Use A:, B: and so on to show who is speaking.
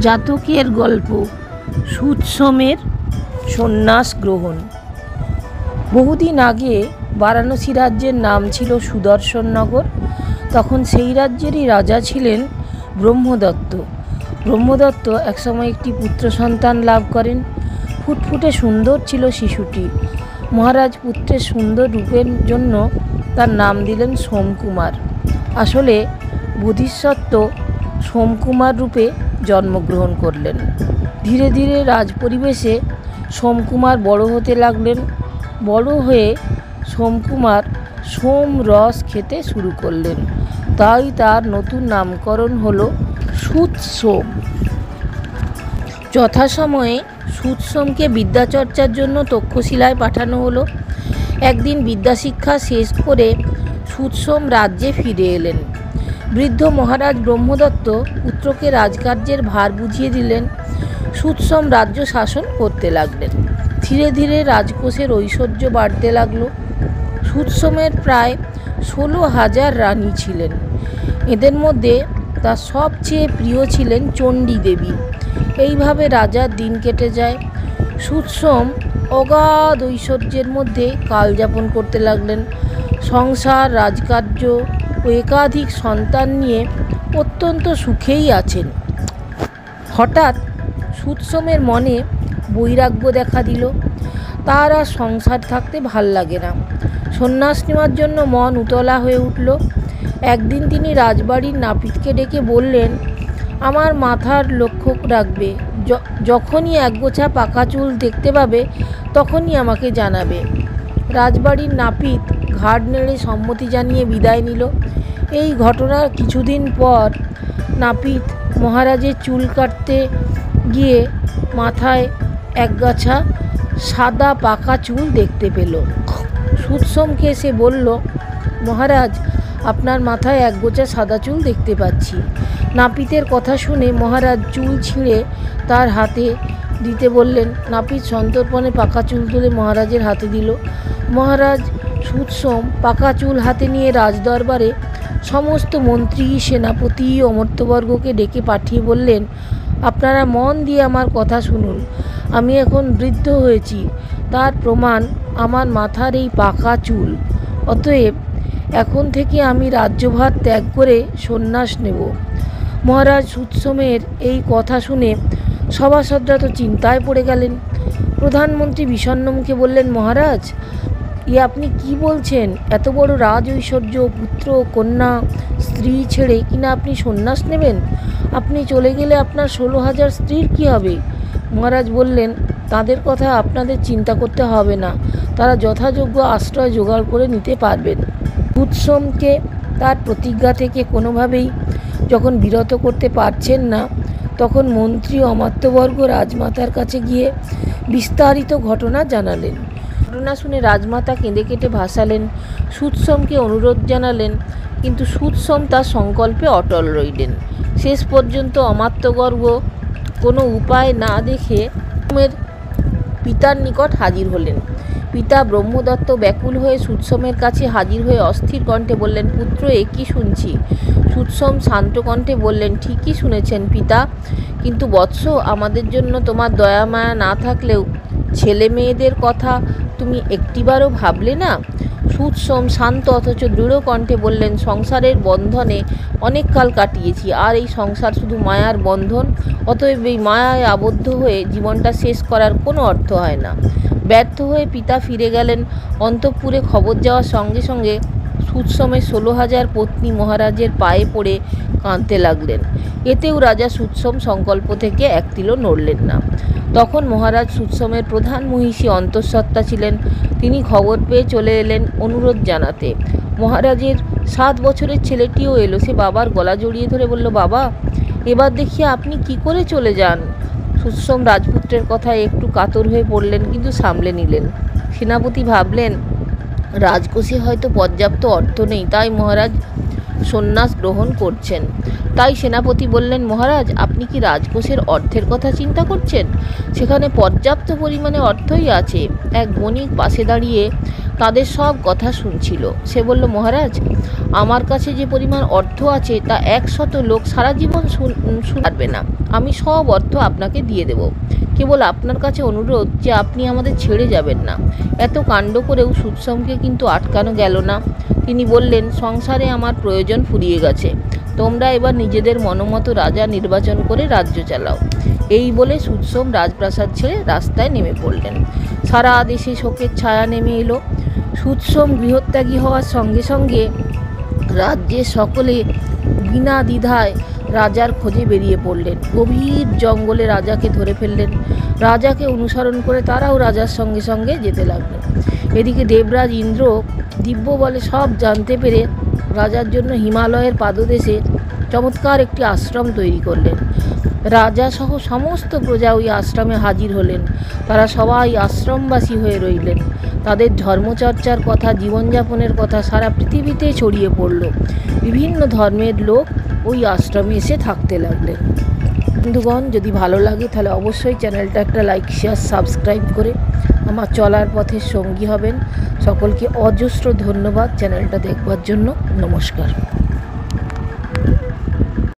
A: জাতকের গল্প সুতসমের সন্ন্যাস গ্রহণ। বহুদিন আগে বারাণসী রাজ্যের নাম ছিল সুদর্শননগর। তখন সেই রাজ্যেরই রাজা ছিলেন ব্রহ্মদত্ত। ব্রহ্মদত্ত একসময় একটি পুত্র সন্তান লাভ করেন। ফুটফুটে সুন্দর ছিল শিশুটি। মহারাজ পুত্রের সুন্দর রূপের জন্য তার নাম দিলেন সোমকুমার। আসলে বোধিসত্ত্ব সোমকুমার রূপে জন্মগ্রহণ করলেন। ধীরে ধীরে রাজপরিবেশে সোমকুমার বড় হতে লাগলেন। বড় হয়ে সোমকুমার সোম রস খেতে শুরু করলেন। তাই তার নতুন নামকরণ হলো সুতসোম। যথাসময়ে সুতসোমকে বিদ্যাচর্চার জন্য তক্ষশিলায় পাঠানো হলো। একদিন বিদ্যাশিক্ষা শেষ করে সুতসোম রাজ্যে ফিরে এলেন। বৃদ্ধ মহারাজ ব্রহ্মদত্ত পুত্রকে রাজকার্যের ভার বুঝিয়ে দিলেন। সুতসোম রাজ্য শাসন করতে লাগলেন। ধীরে ধীরে রাজকোষের ঐশ্বর্য বাড়তে লাগলো। সুতসোমের প্রায় 16,000 রানী ছিলেন। এদের মধ্যে তার সবচেয়ে প্রিয় ছিলেন চণ্ডী দেবী। এইভাবে রাজার দিন কেটে যায়। সুতসোম অগাধ ঐশ্বর্যের মধ্যে কালযাপন করতে লাগলেন। সংসার, রাজকার্য ও একাধিক সন্তান নিয়ে অত্যন্ত সুখেই আছেন। হঠাৎ সুতসোমের মনে বৈরাগ্য দেখা দিল। তার আর সংসার থাকতে ভাল লাগে না। সন্ন্যাস নেওয়ার জন্য মন উতলা হয়ে উঠল। একদিন তিনি রাজবাড়ির নাপিতকে ডেকে বললেন, আমার মাথার লক্ষ্য রাখবে, যখনই একগোছা পাকা চুল দেখতে পাবে তখনই আমাকে জানাবে। রাজবাড়ির নাপিত ঘাড় নেড়ে সম্মতি জানিয়ে বিদায় নিল। এই ঘটনার কিছুদিন পর নাপিত মহারাজের চুল কাটতে গিয়ে মাথায় একগাছা সাদা পাকা চুল দেখতে পেল। সুতসোমকে সে বলল, মহারাজ, আপনার মাথায় একগোছা সাদা চুল দেখতে পাচ্ছি। নাপিতের কথা শুনে মহারাজ চুল ছিঁড়ে তার হাতে দিতে বললেন। নাপিত সন্তর্পণে পাকা চুল তুলে মহারাজের হাতে দিল। মহারাজ সুতসোম পাকা চুল হাতে নিয়ে রাজদরবারে সমস্ত মন্ত্রী, সেনাপতি, অমর্ত্যবর্গকে ডেকে পাঠিয়ে বললেন, আপনারা মন দিয়ে আমার কথা শুনুন। আমি এখন বৃদ্ধ হয়েছি, তার প্রমাণ আমার মাথার এই পাকা চুল। অতএব এখন থেকে আমি রাজ্যভার ত্যাগ করে সন্ন্যাস নেব। মহারাজ সুতসোমের এই কথা শুনে সভাসদরা তো চিন্তায় পড়ে গেলেন। প্রধানমন্ত্রী বিষণ্ণ মুখে বললেন, মহারাজ, আপনি কি বলছেন? এত বড় রাজ ঐশ্বর্য, পুত্র, কন্যা, স্ত্রী ছেড়ে কিনা আপনি সন্ন্যাস নেবেন? আপনি চলে গেলে আপনার 16,000 স্ত্রীর কি হবে? মহারাজ বললেন, তাদের কথা আপনাদের চিন্তা করতে হবে না, তারা যথাযোগ্য আশ্রয় জোগাড় করে নিতে পারবেন। সুতসোমকে তার প্রতিজ্ঞা থেকে কোনোভাবেই যখন বিরত করতে পারছেন না, তখন মন্ত্রী, অমাত্যবর্গ রাজমাতার কাছে গিয়ে বিস্তারিত ঘটনা জানালেন। ঘটনা শুনে রাজমাতা কেঁদে কেটে ভাসালেন। সুতসোমকে অনুরোধ জানালেন, কিন্তু সুতসোম তার সংকল্পে অটল রইলেন। শেষ পর্যন্ত অমাত্যবর্গ কোনো উপায় না দেখে সুতসোমের পিতার নিকট হাজির হলেন। পিতা ব্রহ্মদত্ত ব্যাকুল হয়ে সুতসোমের কাছে হাজির হয়ে অস্থির কণ্ঠে বললেন, পুত্র, এ কি শুনছি? সুতসোম শান্ত কণ্ঠে বললেন, ঠিকই শুনেছেন পিতা, কিন্তু বৎস, আমাদের জন্য তোমার দয়া মায়া না থাকলেও ছেলে মেয়েদের কথা তুমি একটিবারও ভাবলে না? সুতসোম শান্ত অথচ দৃঢ় কণ্ঠে বললেন, সংসারের বন্ধনে অনেক কাল কাটিয়েছি, আর এই সংসার শুধু মায়ার বন্ধন। অতএব এই মায়ায় আবদ্ধ হয়ে জীবনটা শেষ করার কোনো অর্থ হয় না। ব্যর্থ হয়ে পিতা ফিরে গেলেন। অন্তঃপুরে খবর যাওয়ার সঙ্গে সঙ্গে সুতসোমের 16,000 পত্নী মহারাজের পায়ে পড়ে কাঁদতে লাগলেন। এতেও রাজা সুতসোম সংকল্প থেকে এক তিলও নড়লেন না। তখন মহারাজ সুতসোমের প্রধান মহিষী অন্তঃসত্ত্বা ছিলেন। তিনি খবর পেয়ে চলে এলেন অনুরোধ জানাতে। মহারাজের 7 বছরের ছেলেটিও এলো। সে বাবার গলা জড়িয়ে ধরে বলল, বাবা, এবার দেখিয়ে আপনি কি করে চলে যান? সুতসোম রাজপুত্রের কথায় একটু কাতর হয়ে পড়লেন, কিন্তু সামলে নিলেন। সেনাপতি ভাবলেন, রাজকোষে হয়তো পর্যাপ্ত অর্থ নেই, তাই মহারাজ সন্ন্যাস গ্রহণ করছেন। তাই সেনাপতি বললেন, মহারাজ, আপনি কি রাজকোষের অর্থের কথা চিন্তা করছেন? সেখানে পর্যাপ্ত পরিমাণে অর্থই আছে। এক বণিক পাশে দাঁড়িয়ে তাদের সব কথা শুনছিল। সে বলল, মহারাজ, আমার কাছে যে পরিমাণ অর্থ আছে তা 100 লোক সারা জীবন পারবে না। আমি সব অর্থ আপনাকে দিয়ে দেব। কেবল আপনার কাছে অনুরোধ যে আপনি আমাদের ছেড়ে যাবেন না। এত কাণ্ড করেও সুতসমকে কিন্তু আটকানো গেল না। তিনি বললেন, সংসারে আমার প্রয়োজন ফুরিয়ে গেছে। তোমরা এবার নিজেদের মনোমতো রাজা নির্বাচন করে রাজ্য চালাও। এই বলে সুতসম রাজপ্রাসাদ ছেড়ে রাস্তায় নেমে পড়লেন। সারা দেশে শোকের ছায়া নেমে এলো। সুতসম গৃহত্যাগী হওয়ার সঙ্গে সঙ্গে রাজ্যের সকলে বিনা দ্বিধায় রাজার খোঁজে বেরিয়ে পড়লেন। গভীর জঙ্গলে রাজাকে ধরে ফেললেন। রাজাকে অনুসরণ করে তারাও রাজার সঙ্গে সঙ্গে যেতে লাগলেন। এদিকে দেবরাজ ইন্দ্র দিব্য বলে সব জানতে পেরে রাজার জন্য হিমালয়ের পাদদেশে চমৎকার একটি আশ্রম তৈরি করলেন। রাজা সহ সমস্ত প্রজা ওই আশ্রমে হাজির হলেন। তারা সবাই আশ্রমবাসী হয়ে রইলেন। তাদের ধর্মচর্চার কথা, জীবনযাপনের কথা সারা পৃথিবীতে ছড়িয়ে পড়ল। বিভিন্ন ধর্মের লোক ওই আশ্রমে এসে থাকতে লাগলেন। বন্ধুগণ, যদি ভালো লাগে তাহলে অবশ্যই চ্যানেলটা একটা লাইক, শেয়ার, সাবস্ক্রাইব করে আমার চলার পথের সঙ্গী হবেন। সকলকে অজস্র ধন্যবাদ চ্যানেলটা দেখবার জন্য। নমস্কার।